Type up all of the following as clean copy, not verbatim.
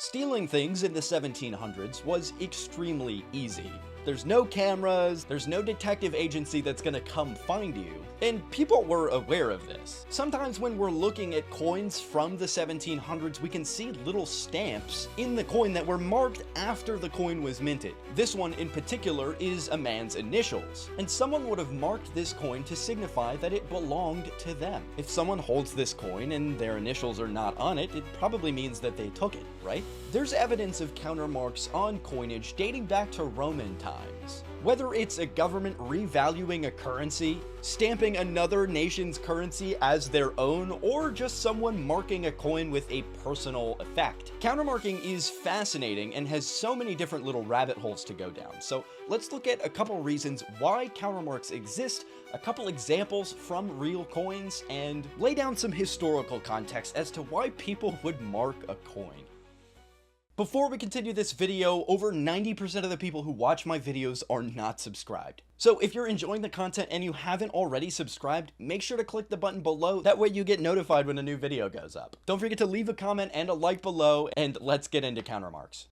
Stealing things in the 1700s was extremely easy. There's no cameras, there's no detective agency that's gonna come find you, and people were aware of this. Sometimes when we're looking at coins from the 1700s, we can see little stamps in the coin that were marked after the coin was minted. This one in particular is a man's initials, and someone would have marked this coin to signify that it belonged to them. If someone holds this coin and their initials are not on it, it probably means that they took it, right? There's evidence of countermarks on coinage dating back to Roman times. Whether it's a government revaluing a currency, stamping another nation's currency as their own, or just someone marking a coin with a personal effect. Countermarking is fascinating and has so many different little rabbit holes to go down. So let's look at a couple reasons why countermarks exist, a couple examples from real coins, and lay down some historical context as to why people would mark a coin. Before we continue this video, over 90% of the people who watch my videos are not subscribed. So if you're enjoying the content and you haven't already subscribed, make sure to click the button below. That way you get notified when a new video goes up. Don't forget to leave a comment and a like below, and let's get into countermarks.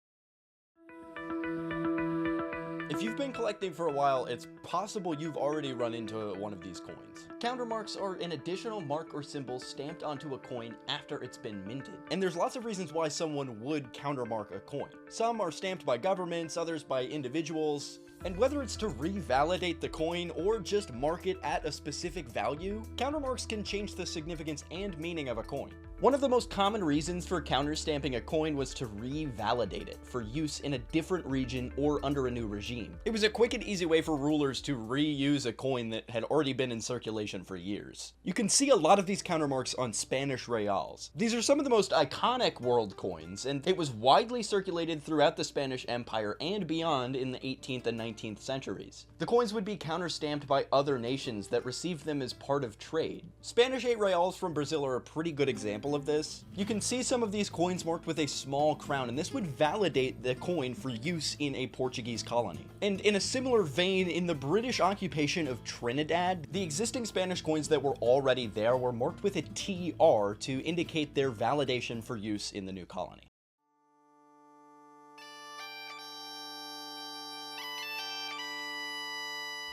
If you've been collecting for a while, it's possible you've already run into one of these coins. Countermarks are an additional mark or symbol stamped onto a coin after it's been minted. And there's lots of reasons why someone would countermark a coin. Some are stamped by governments, others by individuals. And whether it's to revalidate the coin or just mark it at a specific value, countermarks can change the significance and meaning of a coin. One of the most common reasons for counterstamping a coin was to revalidate it for use in a different region or under a new regime. It was a quick and easy way for rulers to reuse a coin that had already been in circulation for years. You can see a lot of these countermarks on Spanish reals. These are some of the most iconic world coins, and it was widely circulated throughout the Spanish Empire and beyond in the 18th and 19th centuries. The coins would be counterstamped by other nations that received them as part of trade. Spanish 8 reals from Brazil are a pretty good example of this. You can see some of these coins marked with a small crown, and this would validate the coin for use in a Portuguese colony. And in a similar vein, in the British occupation of Trinidad, the existing Spanish coins that were already there were marked with a TR to indicate their validation for use in the new colony.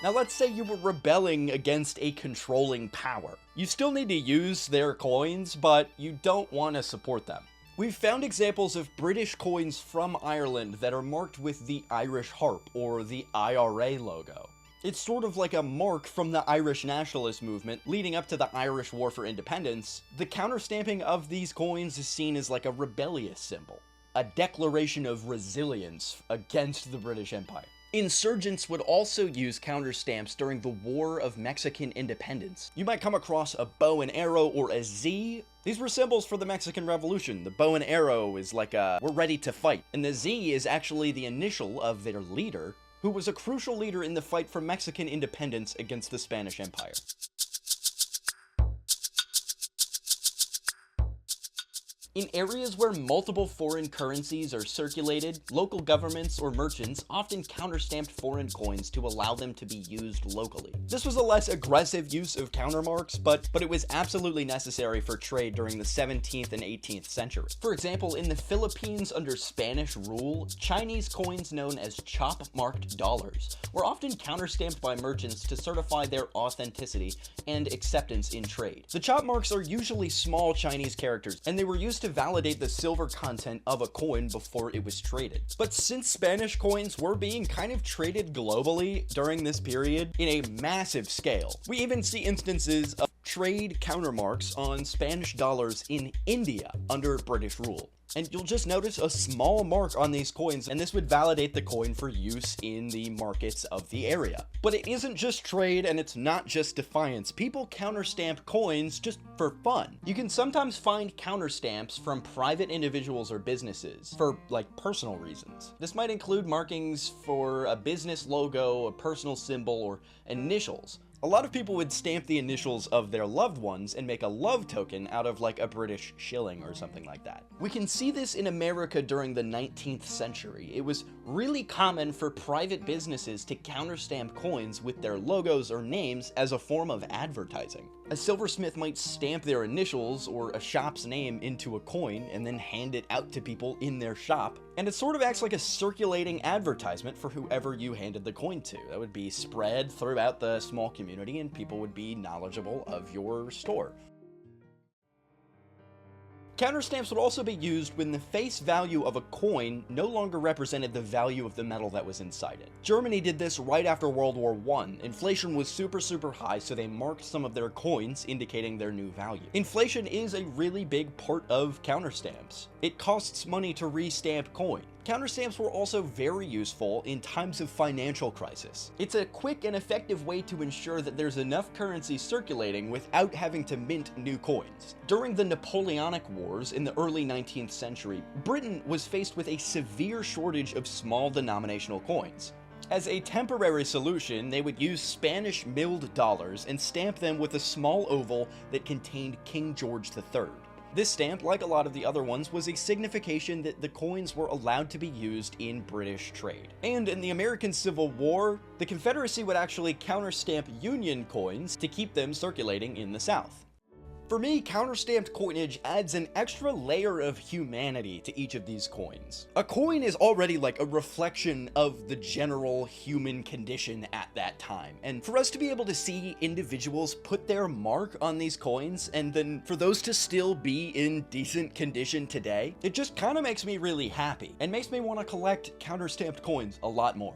Now let's say you were rebelling against a controlling power. You still need to use their coins, but you don't want to support them. We've found examples of British coins from Ireland that are marked with the Irish harp or the IRA logo. It's sort of like a mark from the Irish nationalist movement leading up to the Irish War for Independence. The counterstamping of these coins is seen as like a rebellious symbol, a declaration of resilience against the British Empire. Insurgents would also use counterstamps during the War of Mexican Independence. You might come across a bow and arrow or a Z. These were symbols for the Mexican Revolution. The bow and arrow is like a, we're ready to fight. And the Z is actually the initial of their leader, who was a crucial leader in the fight for Mexican independence against the Spanish Empire. In areas where multiple foreign currencies are circulated, local governments or merchants often counterstamped foreign coins to allow them to be used locally. This was a less aggressive use of countermarks, but it was absolutely necessary for trade during the 17th and 18th century. For example, in the Philippines under Spanish rule, Chinese coins known as chopmarked dollars were often counterstamped by merchants to certify their authenticity and acceptance in trade. The chop marks are usually small Chinese characters, and they were used to validate the silver content of a coin before it was traded. But since Spanish coins were being kind of traded globally during this period in a massive scale, we even see instances of trade countermarks on Spanish dollars in India under British rule. And you'll just notice a small mark on these coins, and this would validate the coin for use in the markets of the area. But it isn't just trade, and it's not just defiance. People counterstamp coins just for fun. You can sometimes find counterstamps from private individuals or businesses for like personal reasons. This might include markings for a business logo, a personal symbol, or initials. A lot of people would stamp the initials of their loved ones and make a love token out of like a British shilling or something like that. We can see this in America during the 19th century. It was really common for private businesses to counterstamp coins with their logos or names as a form of advertising. A silversmith might stamp their initials or a shop's name into a coin and then hand it out to people in their shop, and it sort of acts like a circulating advertisement for whoever you handed the coin to. That would be spread throughout the small community and people would be knowledgeable of your store. Counterstamps would also be used when the face value of a coin no longer represented the value of the metal that was inside it. Germany did this right after World War I. Inflation was super high, so they marked some of their coins, indicating their new value. Inflation is a really big part of counterstamps. It costs money to restamp coin. Counterstamps were also very useful in times of financial crisis. It's a quick and effective way to ensure that there's enough currency circulating without having to mint new coins. During the Napoleonic Wars in the early 19th century, Britain was faced with a severe shortage of small denominational coins. As a temporary solution, they would use Spanish milled dollars and stamp them with a small oval that contained King George III. This stamp, like a lot of the other ones, was a signification that the coins were allowed to be used in British trade. And in the American Civil War, the Confederacy would actually counterstamp Union coins to keep them circulating in the South. For me, counterstamped coinage adds an extra layer of humanity to each of these coins. A coin is already like a reflection of the general human condition at that time, and for us to be able to see individuals put their mark on these coins, and then for those to still be in decent condition today, it just kind of makes me really happy, and makes me want to collect counterstamped coins a lot more.